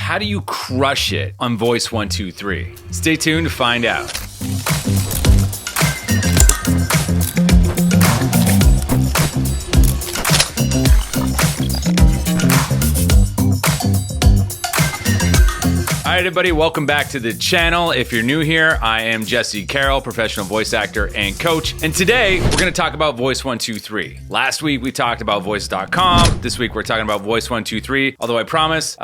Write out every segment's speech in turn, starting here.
how do you crush it on Voice123? Stay tuned to find out. All right, everybody, welcome back to the channel. If you're new here, I am Jesse Carroll, professional voice actor and coach. And today, we're going to talk about Voice123. Last week, we talked about Voice.com. This week, we're talking about Voice123. Although I promise,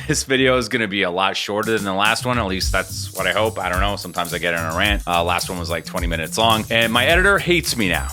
this video is going to be a lot shorter than the last one. At least that's what I hope. I don't know. Sometimes I get in a rant. Last one was like 20 minutes long. And my editor hates me now.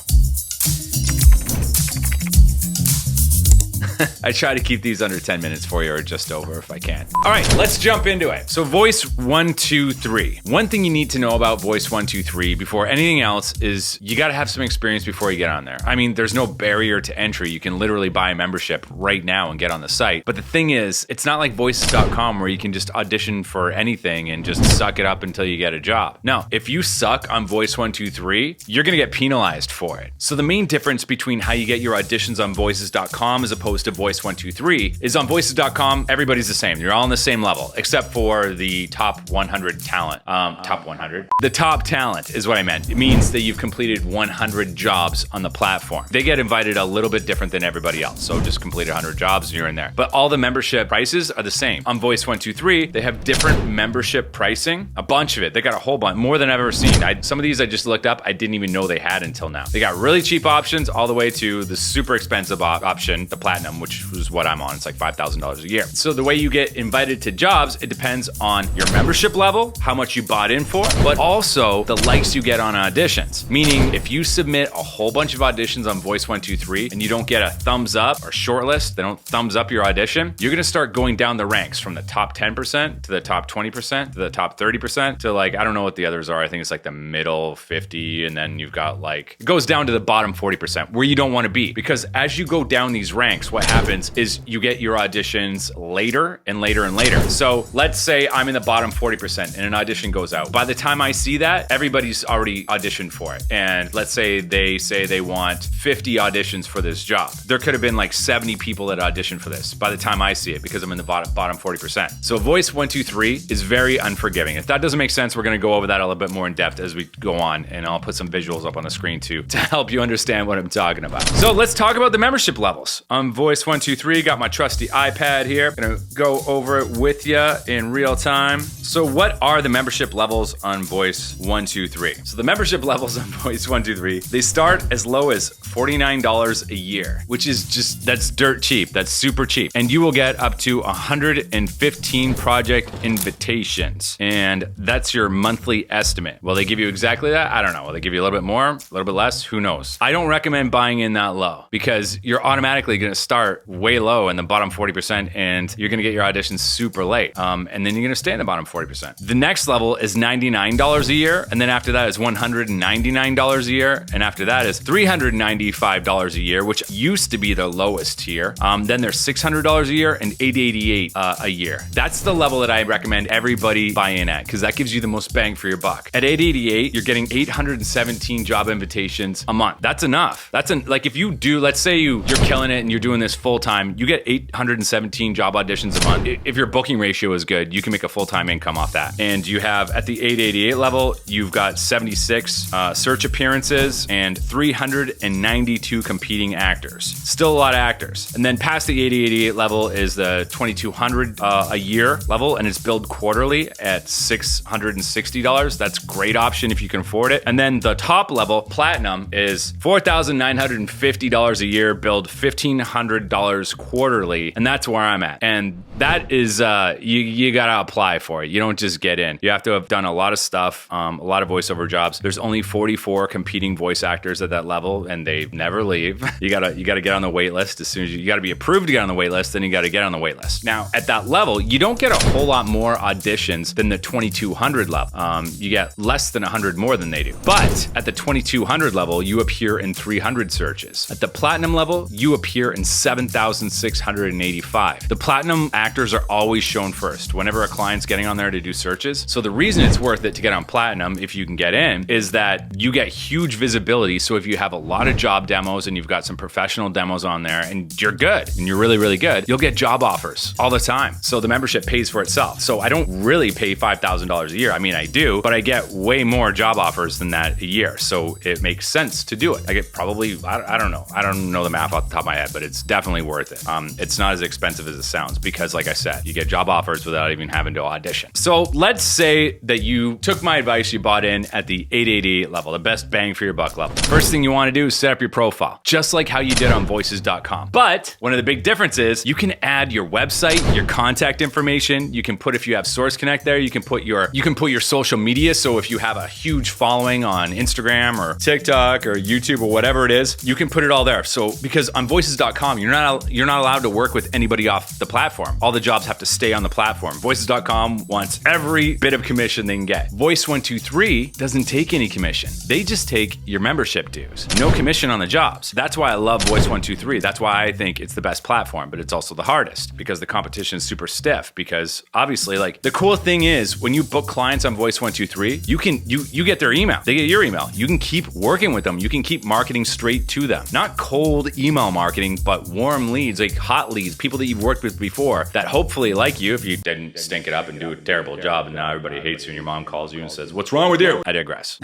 I try to keep these under 10 minutes for you or just over if I can. All right, let's jump into it. So Voice123. One thing you need to know about Voice123 before anything else is you got to have some experience before you get on there. I mean, there's no barrier to entry. You can literally buy a membership right now and get on the site. But the thing is, it's not like voices.com where you can just audition for anything and just suck it up until you get a job. No, if you suck on Voice123, you're going to get penalized for it. So the main difference between how you get your auditions on voices.com as opposed to Voice123 is on voices.com, everybody's the same. You're all on the same level, except for the top 100 talent. Top 100. The top talent is what I meant. It means that you've completed 100 jobs on the platform. They get invited a little bit different than everybody else. So just complete 100 jobs and you're in there. But all the membership prices are the same. On Voice123, they have different membership pricing. A bunch of it. They got a whole bunch, more than I've ever seen. Some of these I just looked up, I didn't even know they had until now. They got really cheap options all the way to the super expensive option, the platinum, which is what I'm on. It's like $5,000 a year. So the way you get invited to jobs, it depends on your membership level, how much you bought in for, but also the likes you get on auditions. Meaning if you submit a whole bunch of auditions on Voice123 and you don't get a thumbs up or shortlist, they don't thumbs up your audition, you're gonna start going down the ranks from the top 10% to the top 20% to the top 30% to like, I don't know what the others are. I think it's like the middle 50, and then you've got like, it goes down to the bottom 40% where you don't wanna be. Because as you go down these ranks, what happens is you get your auditions later and later and later. So let's say I'm in the bottom 40% and an audition goes out. By the time I see that, everybody's already auditioned for it. And let's say they want 50 auditions for this job. There could have been like 70 people that auditioned for this by the time I see it because I'm in the bottom 40%. So Voice123 is very unforgiving. If that doesn't make sense, we're gonna go over that a little bit more in depth as we go on, and I'll put some visuals up on the screen too to help you understand what I'm talking about. So let's talk about the membership levels. On Voice123, got my trusty iPad here. Gonna go over it with you in real time. So what are the membership levels on Voice123? So the membership levels on Voice123, they start as low as $49 a year, which is just, that's dirt cheap. That's super cheap. And you will get up to 115 project invitations. And that's your monthly estimate. Will they give you exactly that? I don't know. Will they give you a little bit more, a little bit less? Who knows? I don't recommend buying in that low because you're automatically gonna start way low in the bottom 40% and you're gonna get your auditions super late. And then you're gonna stay in the bottom 40%. The next level is $99 a year. And then after that is $199 a year. And after that is $395 a year, which used to be the lowest tier. Then there's $600 a year and $888 a year. That's the level that I recommend everybody buy in at because that gives you the most bang for your buck. At $888, you're getting 817 job invitations a month. That's enough. Like if you do, let's say you're killing it and you're doing this full time, you get 817 job auditions a month. If your booking ratio is good, you can make a full-time income off that. And you have at the 888 level, you've got 76 search appearances and 392 competing actors. Still a lot of actors. And then past the 888 level is the 2200 a year level, and it's billed quarterly at $660. That's a great option if you can afford it. And then the top level, platinum, is $4,950 a year, billed $1,500 quarterly, and that's where I'm at. And that is, you gotta apply for it. You don't just get in. You have to have done a lot of stuff, a lot of voiceover jobs. There's only 44 competing voice actors at that level, and they never leave. You gotta get on the wait list as soon as you gotta be approved to get on the wait list, then you gotta get on the wait list. Now, at that level, you don't get a whole lot more auditions than the 2200 level. You get less than 100 more than they do. But at the 2200 level, you appear in 300 searches. At the platinum level, you appear in 7,685. The platinum actors are always shown first. Whenever a client's getting on there there to do searches. So the reason it's worth it to get on Platinum, if you can get in, is that you get huge visibility. So if you have a lot of job demos and you've got some professional demos on there and you're good and you're really, really good, you'll get job offers all the time. So the membership pays for itself. So I don't really pay $5,000 a year. I mean, I do, but I get way more job offers than that a year. So it makes sense to do it. I get probably, I don't know. I don't know the math off the top of my head, but it's definitely worth it. It's not as expensive as it sounds because, like I said, you get job offers without even having to audition. So let's say that you took my advice, you bought in at the 888 level, the best bang for your buck level. First thing you want to do is set up your profile, just like how you did on voices.com. But one of the big differences is you can add your website, your contact information. You can put, if you have Source Connect there, you can put your social media. So if you have a huge following on Instagram or TikTok or YouTube or whatever it is, you can put it all there. So because on voices.com, you're not allowed to work with anybody off the platform. All the jobs have to stay on the platform. Voices.com wants every bit of commission they can get. Voice123 doesn't take any commission. They just take your membership dues. No commission on the jobs. That's why I love Voice123. That's why I think it's the best platform, but it's also the hardest because the competition is super stiff. Because obviously, like, the cool thing is when you book clients on Voice123, you get their email. They get your email. You can keep working with them. You can keep marketing straight to them. Not cold email marketing, but warm leads, like hot leads, people that you've worked with before that hopefully like you if you didn't stink it up and do a terrible job and now everybody hates you and your mom calls you and says, "What's wrong with you?" I digress.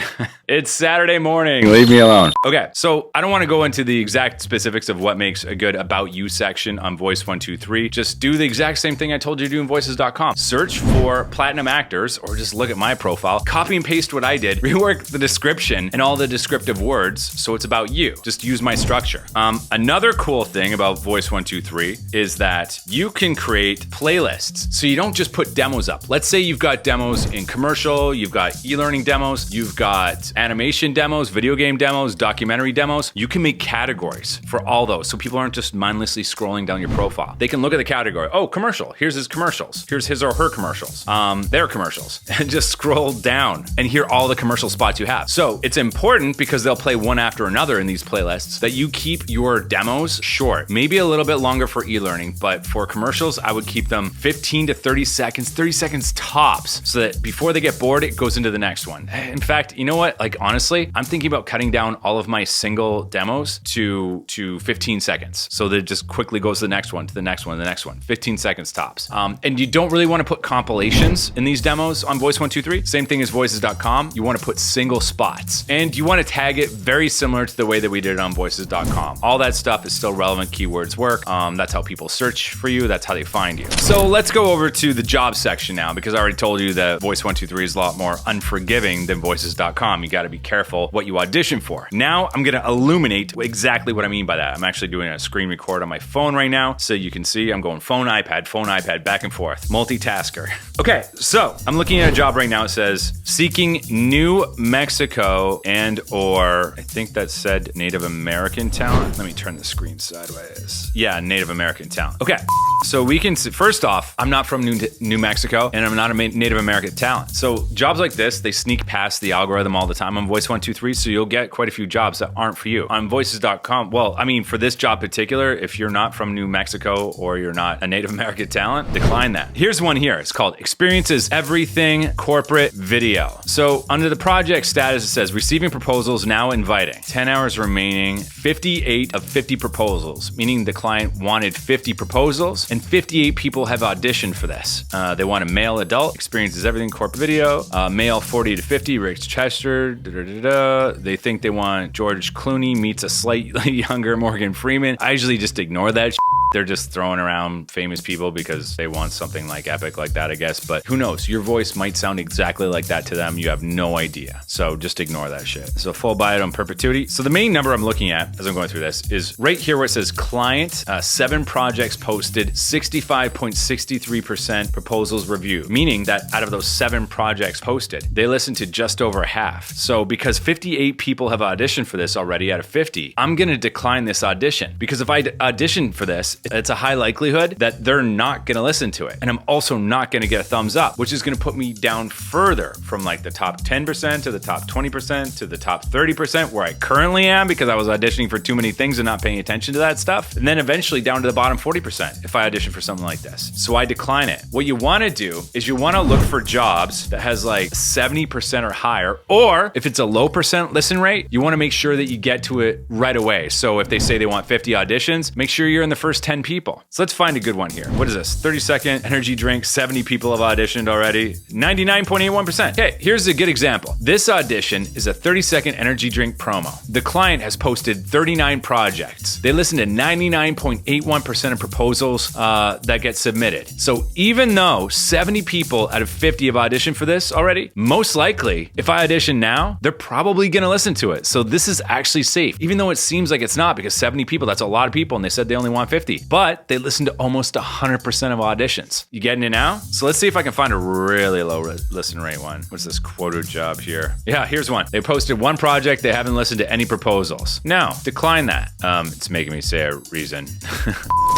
It's Saturday morning. Leave me alone. Okay, so I don't want to go into the exact specifics of what makes a good About You section on Voice123. Just do the exact same thing I told you to do in Voices.com. Search for Platinum Actors or just look at my profile, copy and paste what I did, rework the description and all the descriptive words so it's about you. Just use my structure. Another cool thing about Voice123 is that you can create playlists. So you don't just put demos up. Let's say you've got demos in commercial, you've got e-learning demos, you've got animation demos, video game demos, documentary demos. You can make categories for all those so people aren't just mindlessly scrolling down your profile. They can look at the category. Oh, commercial. Here's his commercials. Here's his or her commercials. Their commercials. And just scroll down and hear all the commercial spots you have. So it's important because they'll play one after another in these playlists that you keep your demos short. Maybe a little bit longer for e-learning, but for commercials, I would keep them 15 to 30 seconds tops so that before they get bored, it goes into the next one. In fact, you know what? Like, honestly, I'm thinking about cutting down all of my single demos to 15 seconds. So that it just quickly goes to the next one, to the next one, the next one. 15 seconds tops. And you don't really want to put compilations in these demos on Voice123. Same thing as Voices.com. You want to put single spots. And you want to tag it very similar to the way that we did it on Voices.com. All that stuff is still relevant. Keywords work. That's how people search for you. That's how they find you. So let's go over to the job section now, because I already told you that Voice123 is a lot more unforgiving than Voices.com. You got to be careful what you audition for. Now I'm going to illuminate exactly what I mean by that. I'm actually doing a screen record on my phone right now, so you can see I'm going phone, iPad, back and forth. Multitasker. Okay, so I'm looking at a job right now. It says seeking New Mexico and or I think that said Native American talent. Let me turn the screen sideways. Yeah, Native American talent. Okay, so we can see, first off, I'm not from New Mexico and I'm not a Native American talent. So jobs like this, they sneak past the algorithm all the time on Voice123, so you'll get quite a few jobs that aren't for you. On Voices.com, well, I mean, for this job particular, if you're not from New Mexico or you're not a Native American talent, decline that. Here's one here. It's called Experiences Everything Corporate Video. So under the project status, it says receiving proposals now inviting. 10 hours remaining, 58 of 50 proposals, meaning the client wanted 50 proposals and 58 people have auditioned for this. They want a male adult, Experiences Everything Corporate Video, male 40 to 50, Rick Chester, They think they want George Clooney meets a slightly younger Morgan Freeman. I usually just ignore that. They're just throwing around famous people because they want something like epic like that, I guess. But who knows? Your voice might sound exactly like that to them. You have no idea. So just ignore that shit. So full buy it on perpetuity. So the main number I'm looking at as I'm going through this is right here where it says client, 7 projects posted, 65.63% proposals reviewed, meaning that out of those 7 projects posted, they listened to just over half. So because 58 people have auditioned for this already out of 50, I'm going to decline this audition because if I audition for this, it's a high likelihood that they're not going to listen to it. And I'm also not going to get a thumbs up, which is going to put me down further from like the top 10% to the top 20% to the top 30% where I currently am because I was auditioning for too many things and not paying attention to that stuff. And then eventually down to the bottom 40% if I audition for something like this. So I decline it. What you want to do is you want to look for jobs that has like 70% or higher, or if it's a low percent listen rate, you want to make sure that you get to it right away. So if they say they want 50 auditions, make sure you're in the first 10 people. So let's find a good one here. What is this? 30-second energy drink, 70 people have auditioned already, 99.81%. Okay, here's a good example. This audition is a 30-second energy drink promo. The client has posted 39 projects. They listen to 99.81% of proposals that get submitted. So even though 70 people out of 50 have auditioned for this already, most likely, if I audition now, they're probably gonna listen to it. So this is actually safe, even though it seems like it's not, because 70 people, that's a lot of people, and they said they only want 50. But they listened to almost 100% of auditions. You getting it now? So let's see if I can find a really low listen rate one. What's this quota job here? Yeah, here's one. They posted one project, they haven't listened to any proposals. No, decline that. It's making me say a reason.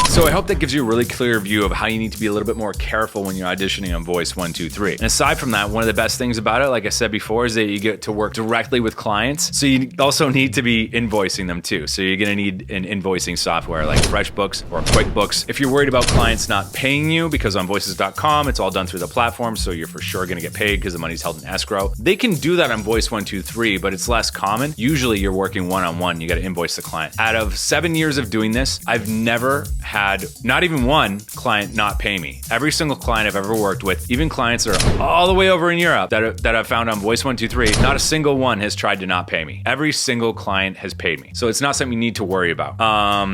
So I hope that gives you a really clear view of how you need to be a little bit more careful when you're auditioning on Voice123. And aside from that, one of the best things about it, like I said before, is that you get to work directly with clients. So you also need to be invoicing them too. So you're gonna need an invoicing software like FreshBooks or QuickBooks. If you're worried about clients not paying you, because on voices.com, it's all done through the platform, so you're for sure gonna get paid because the money's held in escrow. They can do that on Voice123, but it's less common. Usually you're working one-on-one, you gotta invoice the client. Out of 7 years of doing this, I've never had not even one client not pay me. Every single client I've ever worked with, even clients that are all the way over in Europe that I've found on Voice123, not a single one has tried to not pay me. Every single client has paid me. So it's not something you need to worry about.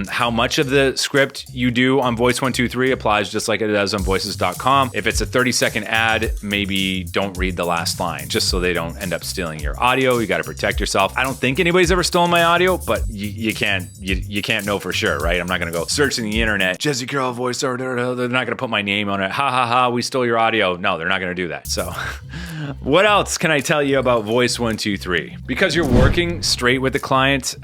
How much of the script you do on Voice123 applies just like it does on voices.com. If it's a 30-second ad, maybe don't read the last line, just so they don't end up stealing your audio. You got to protect yourself. I don't think anybody's ever stolen my audio, but you can't know for sure, right? I'm not gonna go searching the internet, Jesse Carroll voiceover, they're not gonna put my name on it. Ha ha ha, we stole your audio. No, they're not gonna do that. So what else can I tell you about Voice123? Because you're working straight with the client,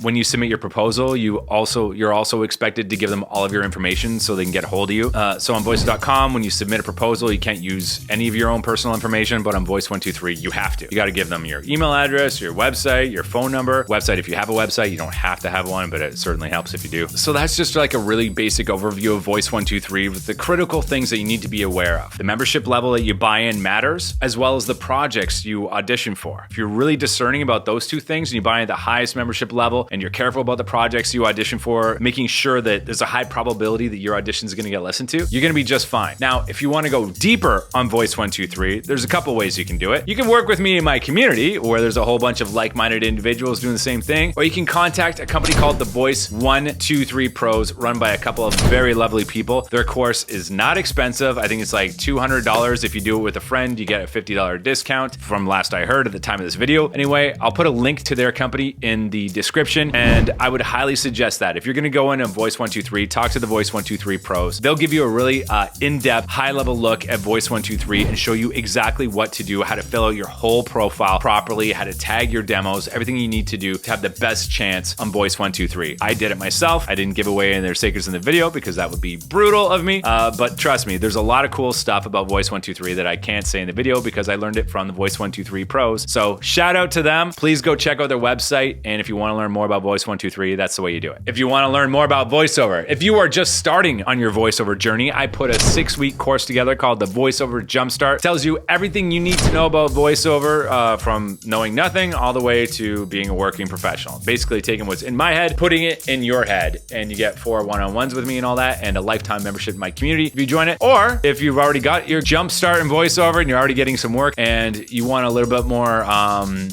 when you submit your proposal, you're also expected to give them all of your information so they can get a hold of you. So on voices.com, when you submit a proposal, you can't use any of your own personal information, but on Voice123, you have to. You gotta give them your email address, your website, your phone number. Website, if you have a website, you don't have to have one, but it certainly helps if you do. So that's just like a really basic overview of Voice123 with the critical things that you need to be aware of. The membership level that you buy in matters, as well as the projects you audition for. If you're really discerning about those two things and you buy at the highest membership level and you're careful about the projects you audition for, making sure that there's a high probability that your audition is gonna get listened to, you're gonna be just fine. Now, if you wanna go deeper on Voice123, there's a couple ways you can do it. You can work with me in my community where there's a whole bunch of like-minded individuals doing the same thing, or you can contact a company called the Voice123 Pros, run by a couple of very lovely people. Their course is not expensive. I think it's like $200. If you do it with a friend, you get a $50 discount from last I heard at the time of this video. Anyway, I'll put a link to their company in the description, and I would highly suggest that. If you're gonna go in on Voice123, talk to the Voice123 Pros. They'll give you a really in-depth, high-level look at Voice123 and show you exactly what to do, how to fill out your whole profile properly, how to tag your demos, everything you need to do to have the best chance on Voice123. I did it myself. I didn't give away any of their secrets in the video because that would be brutal of me, but trust me, there's a lot of cool stuff about Voice123 that I can't say in the video because I learned it from the Voice123 Pros. So shout out to them. Please go check out their website, and if you want to learn more about Voice123, that's the way you do it. If you want to learn more about voiceover, if you are just starting on your voiceover journey, I put a 6-week course together called the VoiceOver Jumpstart. It tells you everything you need to know about voiceover, from knowing nothing all the way to being a working professional. Basically taking what's in my head, putting it in your head, and you get 4 one-on-ones with me and all that, and a lifetime membership in my community if you join it. Or if you've already got your jumpstart in voiceover and you're already getting some work and you want a little bit more,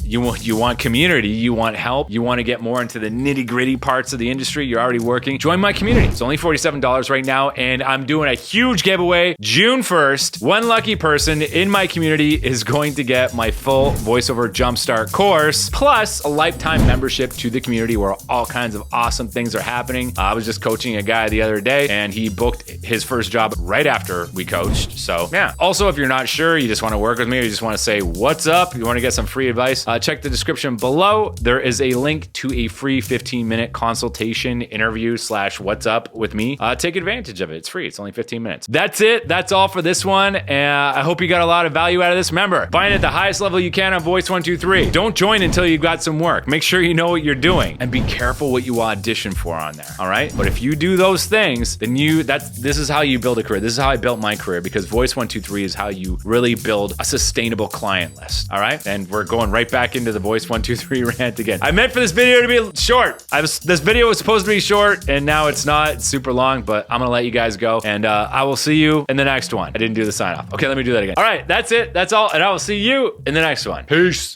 you want community, you want help, you want to get more into the nitty-gritty parts of the industry, you're already working, join my community. It's only $47 right now, and I'm doing a huge giveaway June 1st. One lucky person in my community is going to get my full VoiceOver Jumpstart course, plus a lifetime membership to the community where all kinds of awesome things are happening. I was just coaching a guy the other day, and he booked his first job right after we coached. So yeah. Also, if you're not sure, you just want to work with me, or you just want to say what's up, you want to get some free advice, check the description below. There is a link to a free 15-minute consultation interview / what's up with me. Take advantage of it. It's free. It's only 15 minutes. That's it. That's all for this one. I hope you got a lot of value out of this. Remember, find it at the highest level you can on Voice123. Don't join until you've got some work. Make sure you know what you're doing, and be careful what you audition for on there. All right. But if you do those things, then this is how you build a career. This is how I built my career, because because Voice123 is how you really build a sustainable client list. All right. And we're going right back into the Voice123 rant again. I meant for this video to be short. This video was supposed to be short and now it's not. It's super long, but I'm going to let you guys go and I will see you in the next one. I didn't do the sign off. Okay, let me do that again. All right. That's it. That's all. And I will see you in the next one. Peace.